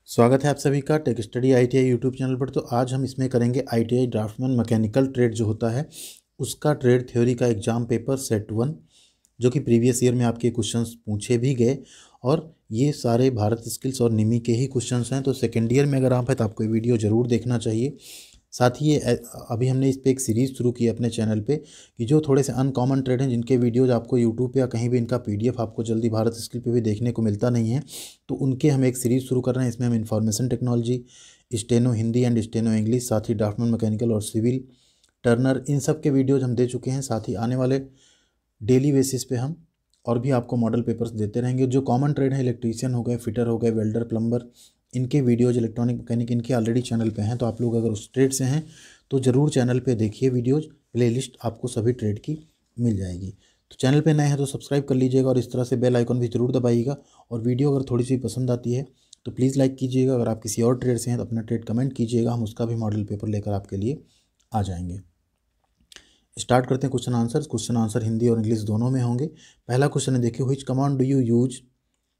स्वागत है आप सभी का tech study ITI YouTube channel पर। तो आज हम इसमें करेंगे ITI ड्राफ्टमैन मैकेनिकल ट्रेड जो होता है उसका ट्रेड थ्योरी का एग्जाम पेपर सेट 1, जो कि प्रीवियस ईयर में आपके क्वेश्चंस पूछे भी गए और ये सारे भारत स्किल्स और निमी के ही क्वेश्चंस हैं। तो सेकेंड ईयर में अगर आप हैं तो आपको ये वीडियो ज़रूर देखना चाहिए। साथ ही ये अभी हमने इस पर एक सीरीज़ शुरू की अपने चैनल पे कि जो थोड़े से अनकॉमन ट्रेड हैं जिनके वीडियोज आपको यूट्यूब पे या कहीं भी इनका PDF आपको जल्दी भारत स्किल पे भी देखने को मिलता नहीं है, तो उनके हम एक सीरीज़ शुरू कर रहे हैं। इसमें हम information technology, steno Hindi and steno English, साथ ही ड्राफ्टमैन मैकेनिकल और सिविल, टर्नर, इन सब के वीडियोज़ हम दे चुके हैं। साथ ही आने वाले डेली बेसिस पे हम और भी आपको मॉडल पेपर्स देते रहेंगे। जो कॉमन ट्रेड है, इलेक्ट्रीशियन हो गए, फिटर हो गए, वेल्डर, प्लम्बर, इनके वीडियोज, इलेक्ट्रॉनिक मैकेनिक, इनके ऑलरेडी चैनल पे हैं। तो आप लोग अगर उस ट्रेड से हैं तो ज़रूर चैनल पे देखिए वीडियोज, प्लेलिस्ट आपको सभी ट्रेड की मिल जाएगी। तो चैनल पे नए हैं तो सब्सक्राइब कर लीजिएगा और इस तरह से बेल आइकन भी ज़रूर दबाइएगा। और वीडियो अगर थोड़ी सी पसंद आती है तो प्लीज़ लाइक कीजिएगा। अगर आप किसी और ट्रेड से हैं तो अपना ट्रेड कमेंट कीजिएगा, हम उसका भी मॉडल पेपर लेकर आपके लिए आ जाएंगे। स्टार्ट करते हैं question answer. Question answer Hindi और इंग्लिश दोनों में होंगे। पहला क्वेश्चन है, देखिए, which command do you use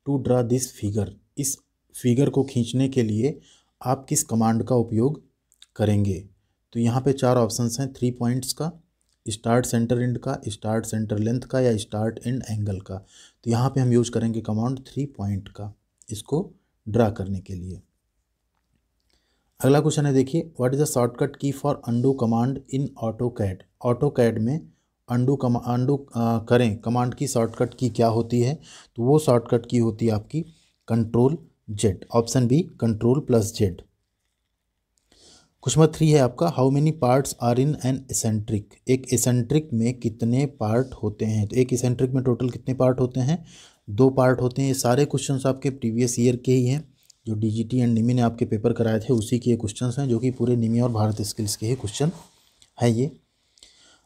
to draw this figure. इस फिगर को खींचने के लिए आप किस कमांड का उपयोग करेंगे। तो यहाँ पे 4 ऑप्शंस हैं, 3 पॉइंट्स का, स्टार्ट सेंटर एंड का, स्टार्ट सेंटर लेंथ का, या स्टार्ट एंड एंगल का। तो यहाँ पे हम यूज करेंगे कमांड 3 पॉइंट का इसको ड्रा करने के लिए। अगला क्वेश्चन है, देखिए, व्हाट इज द शॉर्टकट की for undo command in AutoCAD. AutoCAD में अंडू करें कमांड की शॉर्टकट की क्या होती है। तो वो शॉर्टकट की होती है आपकी Ctrl+Z। Option B Ctrl+Z। Question number 3 है आपका, how many parts are in an eccentric. एक एसेंट्रिक में कितने पार्ट होते हैं। तो एक एसेंट्रिक में टोटल कितने पार्ट होते हैं, 2 पार्ट होते हैं। ये सारे क्वेश्चंस आपके प्रीवियस ईयर के ही हैं, जो DGT एंड निमी ने आपके पेपर कराए थे उसी के ये क्वेश्चंस हैं, जो कि पूरे निमी और भारत स्किल्स के ही क्वेश्चन है ये।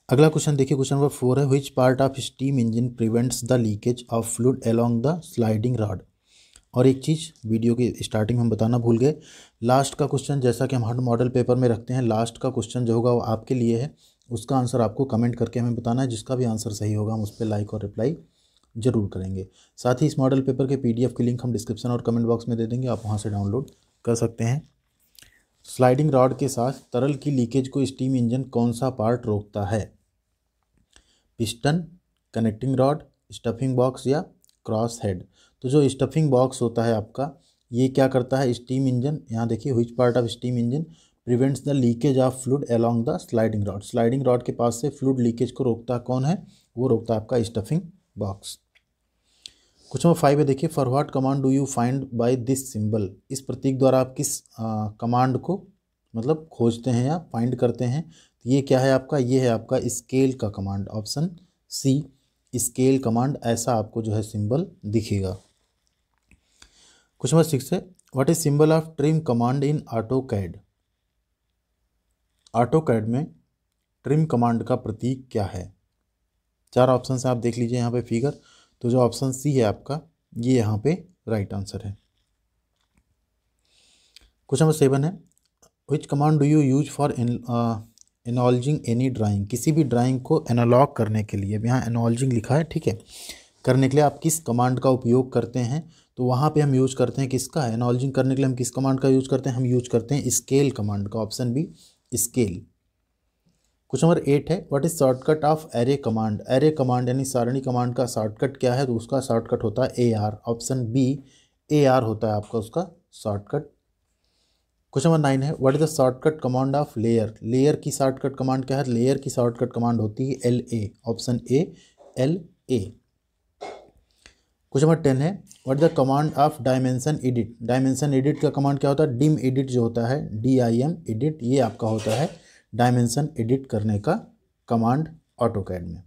अगला क्वेश्चन देखिए, क्वेश्चन नंबर 4 है, which part of steam engine prevents the leakage of fluid along the sliding rod. और एक चीज़ वीडियो के स्टार्टिंग में हम बताना भूल गए, लास्ट का क्वेश्चन, जैसा कि हम हर मॉडल पेपर में रखते हैं, लास्ट का क्वेश्चन जो होगा वो आपके लिए है। उसका आंसर आपको कमेंट करके हमें बताना है। जिसका भी आंसर सही होगा हम उस पर लाइक और रिप्लाई जरूर करेंगे। साथ ही इस मॉडल पेपर के PDF की लिंक हम डिस्क्रिप्शन और कमेंट बॉक्स में दे देंगे, आप वहाँ से डाउनलोड कर सकते हैं। स्लाइडिंग रॉड के साथ तरल की लीकेज को स्टीम इंजन कौन सा पार्ट रोकता है। Piston, connecting rod, stuffing box, या क्रॉस हेड। तो जो स्टफिंग बॉक्स होता है आपका, ये क्या करता है, स्टीम इंजन, यहाँ देखिए, which part of steam engine prevents the leakage of fluid along the sliding rod. Sliding rod के पास से फ्लूइड लीकेज को रोकता कौन है, वो रोकता है आपका स्टफिंग बॉक्स। क्वेश्चन नंबर 5 है, देखिए, for what command do you find by this symbol. इस प्रतीक द्वारा आप किस कमांड को मतलब खोजते हैं या फाइंड करते हैं। तो ये क्या है आपका, ये है आपका स्केल का कमांड। ऑप्शन सी स्केल कमांड, ऐसा आपको जो है सिंबल दिखेगा। क्वेश्चन नंबर 6 है, what is symbol of trim command in AutoCAD. AutoCAD में ट्रिम कमांड का प्रतीक क्या है। 4 ऑप्शन से आप देख लीजिए यहाँ पे फिगर। तो जो ऑप्शन सी है आपका, ये यहाँ पे राइट आंसर है। क्वेश्चन नंबर 7 है, which command do you use for enlarging any drawing. किसी भी ड्राइंग को एनालॉग करने के लिए, यहाँ एनॉल्जिंग लिखा है, ठीक है, करने के लिए आप किस कमांड का उपयोग करते हैं। तो वहाँ पे हम यूज करते हैं किसका, एनॉल्जिंग करने के लिए हम किस कमांड का यूज करते हैं, हम यूज करते हैं स्केल कमांड का। Option B scale. Question number 8 है, what is shortcut of array command. Array command यानी सारणी कमांड का शॉर्टकट क्या है। तो उसका शॉर्टकट होता है AR। ऑप्शन बी AR होता है आपका उसका शॉर्टकट। क्वेश्चन नंबर 9 है, what is the shortcut command of layer. Layer की शॉर्टकट कमांड क्या है। लेयर की शॉर्टकट कमांड होती है LA। Option A LA। Question number 10 है, what the command of dimension edit. Dimension edit का कमांड क्या होता है, डिम एडिट जो होता है, DIM एडिट, ये आपका होता है डायमेंशन एडिट करने का कमांड ऑटोकैड में।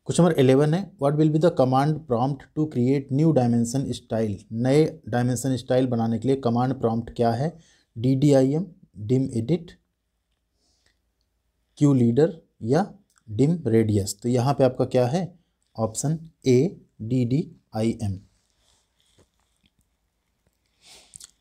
क्वेश्चन नंबर 11 है, what will be the command prompt to create new dimension style. नए डायमेंशन स्टाइल बनाने के लिए कमांड प्रॉम्प्ट क्या है, DDIM, dim edit, Q leader, या डिम रेडियस। तो यहाँ पे आपका क्या है, option A DDIM।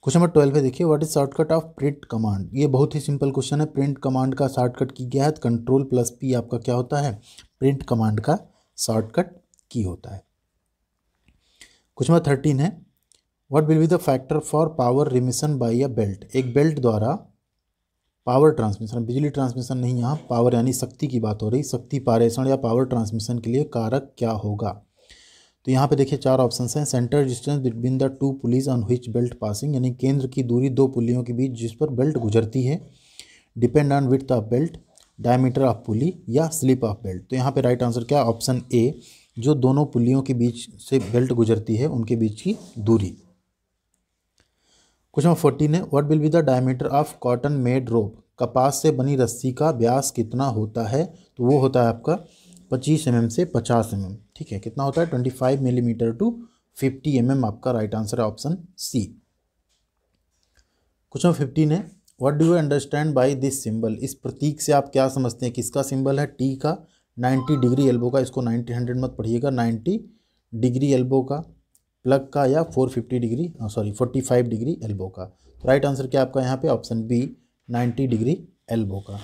Question number 12 है, देखिए, what is shortcut of print command. ये बहुत ही सिंपल क्वेश्चन है। प्रिंट कमांड का शॉर्टकट की क्या है, Ctrl+P आपका क्या होता है, प्रिंट कमांड का शॉर्टकट की होता है। क्वेश्चन नंबर 13 है, what will be the factor for power transmission by a belt, एक बेल्ट द्वारा पावर ट्रांसमिशन, बिजली ट्रांसमिशन नहीं, यहाँ पावर यानी शक्ति की बात हो रही, शक्ति पारेषण या पावर ट्रांसमिशन के लिए कारक क्या होगा। तो यहाँ पे देखिए 4 ऑप्शन हैं। Centre distance between the 2 pulleys on which belt passing, यानी केंद्र की दूरी 2 पुलियों के बीच जिस पर बेल्ट गुजरती है। Depend on width of belt, diameter of pulley या स्लिप ऑफ बेल्ट। तो यहाँ पे राइट आंसर क्या, ऑप्शन ए, जो दोनों पुलियों के बीच से बेल्ट गुजरती है उनके बीच की दूरी। क्वेश्चन 14 है, what will be the diameter of cotton made rope, कपास से बनी रस्सी का व्यास कितना होता है। तो वो होता है आपका 25 mm से 50 mm, ठीक है। कितना होता है, 25 मिलीमीटर टू 50 mm, आपका राइट आंसर है ऑप्शन सी। क्वेश्चन 15 है, what do you understand by this symbol, इस प्रतीक से आप क्या समझते हैं, किसका सिंबल है, टी का, 90 डिग्री एल्बो का, इसको 90 100 मत पढ़िएगा, 90 डिग्री एल्बो का, प्लग का, या 45 डिग्री एल्बो का। तो राइट आंसर क्या आपका यहाँ पे, ऑप्शन बी, 90 डिग्री एल्बो का।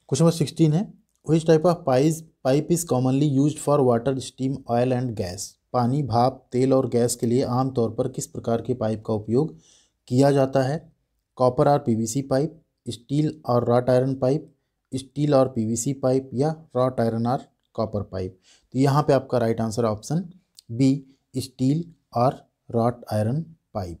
क्वेश्चन नंबर 16 है, which type of pipe is commonly used for water, steam, oil and gas, पानी, भाप, तेल और गैस के लिए आमतौर पर किस प्रकार के पाइप का उपयोग किया जाता है। कॉपर और पीवीसी पाइप, स्टील और रॉट आयरन पाइप, स्टील और पीवीसी पाइप, या रॉट आयरन और कॉपर पाइप। तो यहाँ पे आपका right answer option B, steel और wrought iron pipe.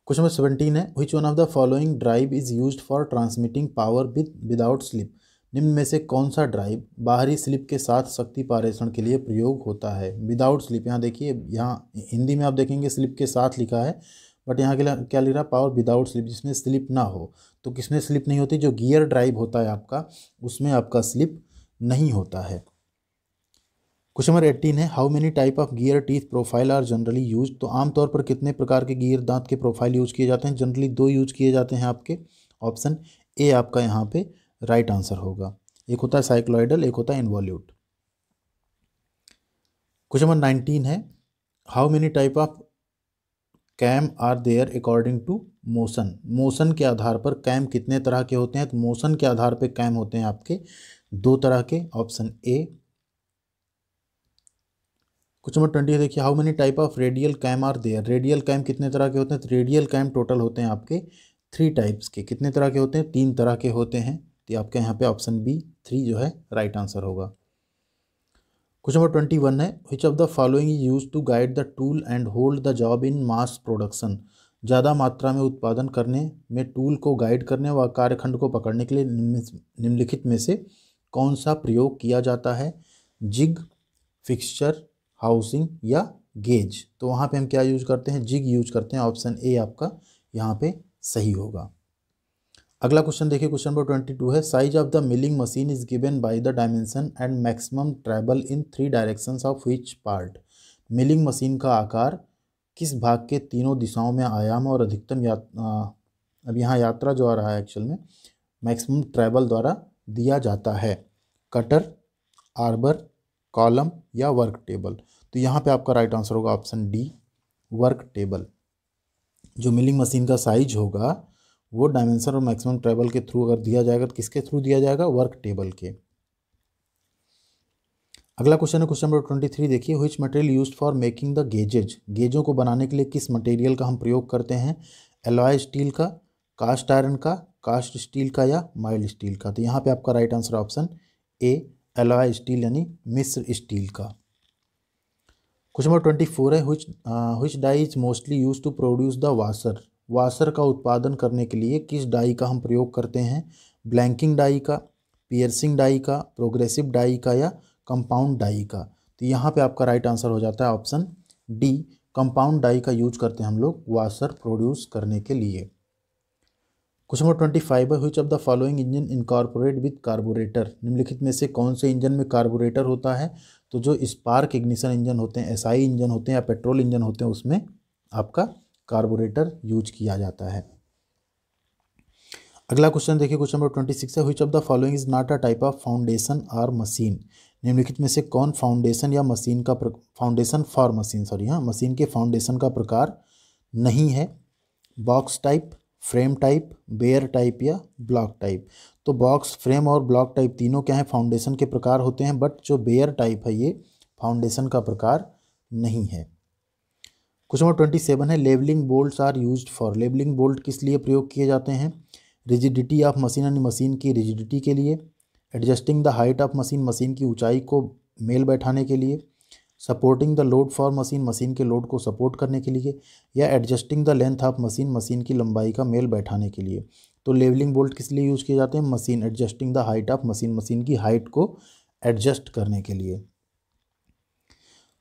Question number 17 है, which one of the following drive is used for transmitting power without slip, निम्न में से कौन सा ड्राइव बाहरी स्लिप के साथ शक्ति पारेषण के लिए प्रयोग होता है। विदाउट स्लिप, यहाँ देखिए, यहाँ हिंदी में आप देखेंगे स्लिप के साथ लिखा है, बट यहाँ के लिए क्या लिख रहा है, पावर विदाउट स्लिप, जिसमें स्लिप ना हो। तो किसमें स्लिप नहीं होती, जो गियर ड्राइव होता है आपका, उसमें आपका स्लिप नहीं होता है। क्वेश्चन नंबर 18 है, how many type of gear teeth profile are generally use, तो आमतौर पर कितने प्रकार के गियर दांत के प्रोफाइल यूज किए जाते हैं। जनरली 2 यूज किए जाते हैं आपके, ऑप्शन ए आपका यहाँ पे राइट आंसर होगा। एक होता है साइक्लॉइडल, एक होता है इन्वॉल्यूट। क्वेश्चन नंबर 19 है, how many type of cam are there according to motion, motion के आधार पर कैम कितने तरह के होते हैं। तो मोशन के आधार पर कैम होते हैं आपके 2 तरह के, ऑप्शन ए। क्वेश्चन नंबर 20 देखिए, how many type of radial cam are there, radial cam कितने तरह के होते हैं। तो रेडियल कैम टोटल होते हैं आपके 3 टाइप्स के, कितने तरह के होते हैं, 3 तरह के होते हैं। तो आपके यहाँ पे ऑप्शन बी 3 जो है राइट आंसर होगा। क्वेश्चन नंबर 21 है, which of the following is used to guide the tool and hold the job in mass production, ज़्यादा मात्रा में उत्पादन करने में टूल को गाइड करने व कार्यखंड को पकड़ने के लिए निम्नलिखित में से कौन सा प्रयोग किया जाता है। जिग, फिक्सचर, हाउसिंग या गेज। तो वहाँ पे हम क्या यूज करते हैं, जिग यूज करते हैं, ऑप्शन ए आपका यहाँ पे सही होगा। अगला क्वेश्चन देखिए, क्वेश्चन नंबर 22 है, size of the milling machine is given by the dimension and maximum travel in 3 directions of which part, milling machine का आकार किस भाग के तीनों दिशाओं में आयाम और अधिकतम अब यहाँ यात्रा जो आ रहा है एक्चुअल में मैक्सिमम ट्रैवल द्वारा दिया जाता है। कटर, आर्बर, कॉलम या वर्क टेबल। तो यहाँ पे आपका राइट आंसर होगा ऑप्शन डी, वर्क टेबल। जो मिलिंग मशीन का साइज होगा वो डायमेंशन और मैक्सिमम ट्रैवल के थ्रू अगर दिया जाएगा तो किसके थ्रू दिया जाएगा, वर्क टेबल के। अगला क्वेश्चन है क्वेश्चन नंबर 23 देखिए, which material used for making the gauges, गेजों को बनाने के लिए किस मटेरियल का हम प्रयोग करते हैं। एलॉय स्टील का, कास्ट आयरन का, कास्ट स्टील का या माइल्ड स्टील का। तो यहाँ पे आपका right answer option A, alloy steel यानी मिश्र स्टील का। क्वेश्चन नंबर 24 है, which die is mostly use to produce the washer, washer का उत्पादन करने के लिए किस डाई का हम प्रयोग करते हैं। ब्लैंकिंग डाई का, पियर्सिंग डाई का, प्रोग्रेसिव डाई का या कंपाउंड डाई का। तो यहाँ पे आपका राइट आंसर हो जाता है ऑप्शन डी, कंपाउंड डाई का यूज करते हैं हम लोग वाशर प्रोड्यूस करने के लिए। क्वेश्चन नंबर 25 है, which of the following engine incorporate with carburettor, निम्नलिखित में से कौन से इंजन में कार्बोरेटर होता है। तो जो स्पार्क इग्निशन इंजन होते हैं, एसआई इंजन होते हैं या पेट्रोल इंजन होते हैं, उसमें आपका कार्बोरेटर यूज किया जाता है। अगला क्वेश्चन देखिए, क्वेश्चन नंबर 26 है, which of the following is not a type of foundation और मशीन, निम्नलिखित में से कौन फाउंडेशन या मशीन का फाउंडेशन फॉर मशीन, मशीन के फाउंडेशन का प्रकार नहीं है। Box type, frame type, bare type या ब्लॉक टाइप। तो बॉक्स, फ्रेम और ब्लॉक टाइप तीनों क्या है, फाउंडेशन के प्रकार होते हैं, बट जो बेयर टाइप है ये फाउंडेशन का प्रकार नहीं है। क्वेश्चन नंबर 27 है, levelling bolts are used for. Levelling bolt किस लिए प्रयोग किए जाते हैं? रिजिडिटी ऑफ मशीन, यानी मशीन की रिजिडिटी के लिए। Adjusting the height of machine, machine की ऊंचाई को मेल बैठाने के लिए। Supporting the load for machine, machine के लोड को सपोर्ट करने के लिए। या adjusting the length of machine, machine की लंबाई का मेल बैठाने के लिए। तो लेवलिंग बोल्ट किस लिए यूज़ किए जाते हैं? Machine, adjusting the height of machine, machine की हाइट को एडजस्ट करने के लिए।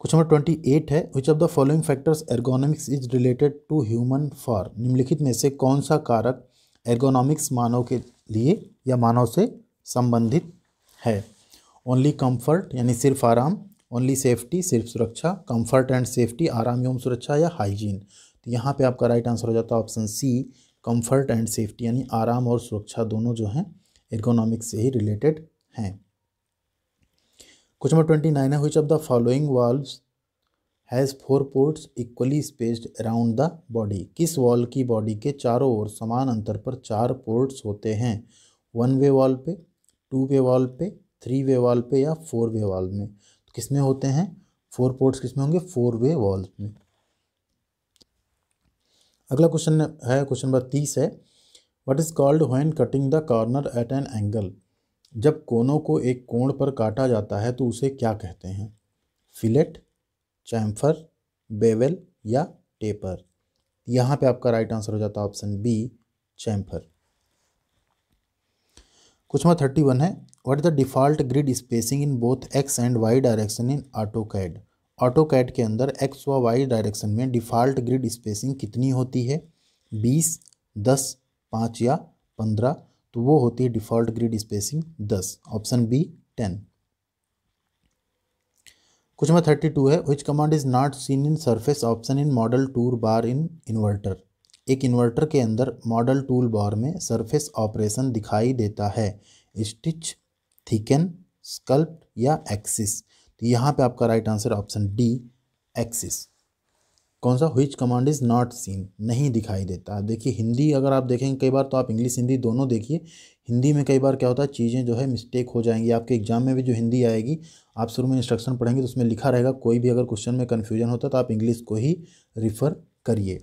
क्वेश्चन नंबर 28 है, which of the following factors ergonomics is related to human for. निम्नलिखित में से कौन सा कारक एर्गोनॉमिक्स मानव के लिए या मानव से संबंधित है? ओनली कंफर्ट, यानी सिर्फ आराम। ओनली सेफ्टी, सिर्फ सुरक्षा। कंफर्ट एंड सेफ्टी, आराम एवं सुरक्षा। या हाइजीन। तो यहाँ पे आपका राइट आंसर हो जाता है option C, comfort and safety, यानी आराम और सुरक्षा दोनों जो हैं एर्गोनॉमिक्स से ही रिलेटेड हैं। क्वेश्चन नंबर 29 है, which of the following valves has 4 ports equally spaced around the body. किस वॉल की बॉडी के चारों ओर समान अंतर पर 4 पोर्ट्स होते हैं? 1 वे वॉल पे, 2 वे वॉल पे, 3 वे वॉल पे या 4 वे वॉल में? तो किस में होते हैं 4 पोर्ट्स? किस में होंगे? 4 वे वॉल में। अगला क्वेश्चन है, क्वेश्चन नंबर 30 है, what is called when cutting the corner at an angle. जब कोनों को एक कोण पर काटा जाता है तो उसे क्या कहते हैं? फिलेट, चैम्फर, बेवेल या टेपर? यहाँ पे आपका राइट आंसर हो जाता है option B, chamfer. Question number 31 है, what is the default grid spacing in both X and Y direction in AutoCAD. AutoCAD के अंदर एक्स व वाई डायरेक्शन में डिफॉल्ट ग्रिड स्पेसिंग कितनी होती है? 20, 10, 5 या 15? तो वो होती है default grid spacing 10, option B 10। Question number 32 है, which command is not seen in surface option in model toolbar in inverter. एक इन्वर्टर के अंदर मॉडल टूल बार में सरफेस ऑपरेशन दिखाई देता है, स्टिच, थिकन, स्कल्प या एक्सिस? तो यहाँ पे आपका right answer option D, axis. कौन सा? Which command is not scene, नहीं दिखाई देता। देखिए हिंदी अगर आप देखेंगे कई बार, तो आप इंग्लिश हिंदी दोनों देखिए। हिंदी में कई बार क्या होता है, चीज़ें जो है मिस्टेक हो जाएंगी। आपके एग्जाम में भी जो हिंदी आएगी, आप शुरू में इंस्ट्रक्शन पढ़ेंगे तो उसमें लिखा रहेगा, कोई भी अगर क्वेश्चन में कन्फ्यूजन होता है तो आप इंग्लिश को ही रिफर करिए।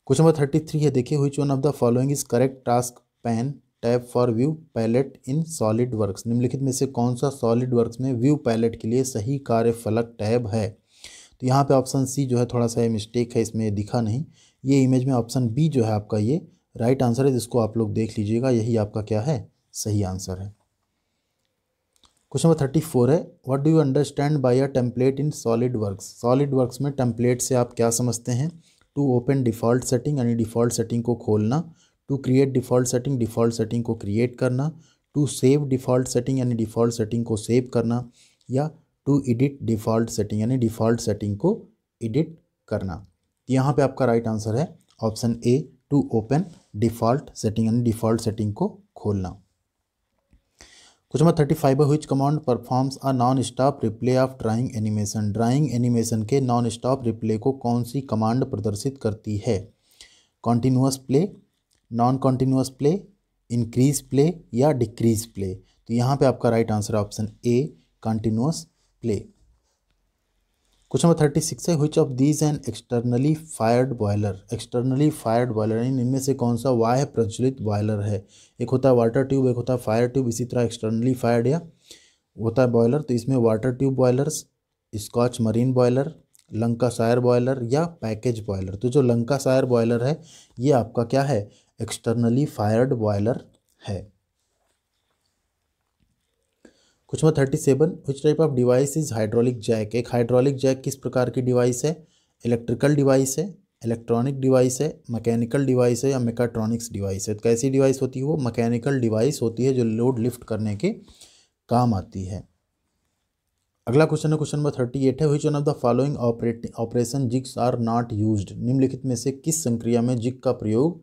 क्वेश्चन नंबर 33 है, देखिए which one of the following is correct task pane tab for view palette in SolidWorks. निम्नलिखित में से कौन सा सॉलिड वर्क्स में व्यू पैलेट के लिए सही कार्यफलक टैब है? तो यहाँ पे ऑप्शन सी जो है थोड़ा सा मिस्टेक है, इसमें दिखा नहीं। ये इमेज में ऑप्शन बी जो है आपका ये राइट आंसर है, जिसको आप लोग देख लीजिएगा, यही आपका क्या है, सही आंसर है। क्वेश्चन नंबर 34 है, what do you understand by a template in SolidWorks. SolidWorks में टेम्पलेट से आप क्या समझते हैं? टू ओपन डिफ़ॉल्ट सेटिंग, यानी डिफ़ॉल्ट सेटिंग को खोलना। To create default setting, default setting को क्रिएट करना। टू सेव डिफ़ॉल्ट सेटिंग, यानी डिफ़ॉल्ट सेटिंग को सेव करना। या टू एडिट डिफ़ॉल्ट सेटिंग, यानी डिफ़ॉल्ट सेटिंग को एडिट करना। यहाँ पे आपका राइट आंसर है option A, to open default setting, यानी डिफ़ॉल्ट सेटिंग को खोलना। क्वेश्चन नंबर 35 है, which command performs a non stop replay of drawing animation. Drawing animation के नॉन स्टॉप रिप्ले को कौन सी कमांड प्रदर्शित करती है? Continuous play, non continuous play, increase play या डिक्रीज प्ले? तो यहाँ पे आपका राइट आंसर है option A, continuous play. Question number 36 है, which of these an externally fired boiler. Externally fired boiler इनमें से कौन सा बाह्य प्रज्वलित बॉयलर है? एक होता है वाटर ट्यूब, एक होता है फायर ट्यूब, इसी तरह एक्सटर्नली फायर्ड या होता है बॉयलर। तो इसमें water tube boilers, Scotch marine boiler, Lancashire boiler या पैकेज बॉयलर? तो जो लंकाशायर बॉयलर है ये आपका क्या है, एक्सटर्नली फायर्ड बॉयलर है। Question number 37, which type of device is hydraulic jack. एक हाइड्रोलिक जैक किस प्रकार की डिवाइस है? इलेक्ट्रिकल डिवाइस है, इलेक्ट्रॉनिक डिवाइस है, मैकेनिकल डिवाइस है या मेकाट्रॉनिक्स डिवाइस है? तो कैसी डिवाइस होती है वो? मैकेनिकल डिवाइस होती है जो लोड लिफ्ट करने के काम आती है। अगला क्वेश्चन है, क्वेश्चन नंबर 38 है, which one of the following operation jigs are not used. निम्नलिखित में से किस संक्रिया में जिग का प्रयोग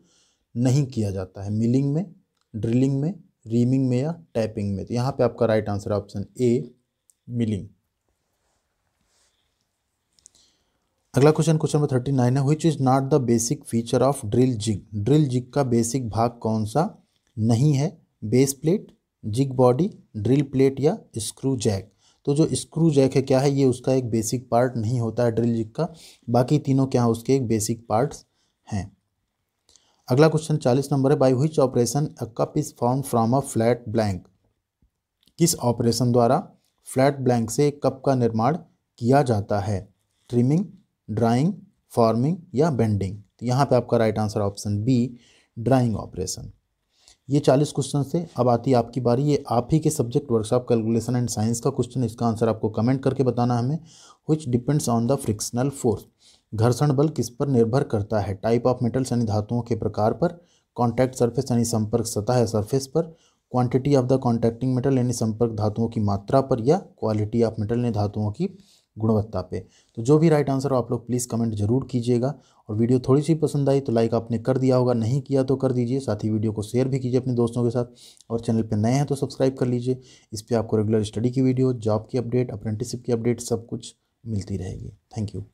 नहीं किया जाता है? मिलिंग में, ड्रिलिंग में, रीमिंग में या टैपिंग में? तो यहाँ पे आपका right answer option A, milling. अगला क्वेश्चन नंबर 39 है, which is not the basic feature of drill jig. Drill jig का बेसिक भाग कौन सा नहीं है? Base plate, jig body, drill plate या स्क्रू जैक। तो जो स्क्रू जैक है क्या है, ये उसका एक बेसिक पार्ट नहीं होता है ड्रिल जिग का, बाकी तीनों क्या है उसके एक बेसिक पार्ट्स हैं। अगला क्वेश्चन 40 नंबर है, by which operation a cup is form from a flat blank. किस ऑपरेशन द्वारा फ्लैट ब्लैंक से एक कप का निर्माण किया जाता है? ट्रिमिंग, ड्राइंग, फॉर्मिंग या बेंडिंग। तो यहाँ पे आपका right answer option B, drawing operation. ये 40 क्वेश्चन थे। अब आती है आपकी बारी, ये आप ही के subject workshop calculation and science का क्वेश्चन। इसका आंसर आपको कमेंट करके बताना है हमें। Which depends on the frictional force. घर्षण बल किस पर निर्भर करता है? टाइप ऑफ मेटल्स यानी धातुओं के प्रकार पर, कॉन्टैक्ट सरफेस यानी संपर्क सतह या सरफेस पर, quantity of the contacting metal यानी संपर्क धातुओं की मात्रा पर, या क्वालिटी ऑफ मेटल यानी धातुओं की गुणवत्ता पे। तो जो भी राइट आंसर हो आप लोग प्लीज़ कमेंट जरूर कीजिएगा। और वीडियो थोड़ी सी पसंद आई तो लाइक आपने कर दिया होगा, नहीं किया तो कर दीजिए। साथ ही वीडियो को शेयर भी कीजिए अपने दोस्तों के साथ, और चैनल पे नए हैं तो सब्सक्राइब कर लीजिए। इस पर आपको रेगुलर स्टडी की वीडियो, जॉब की अपडेट, अप्रेंटिसशिप की अपडेट सब कुछ मिलती रहेगी। Thank you.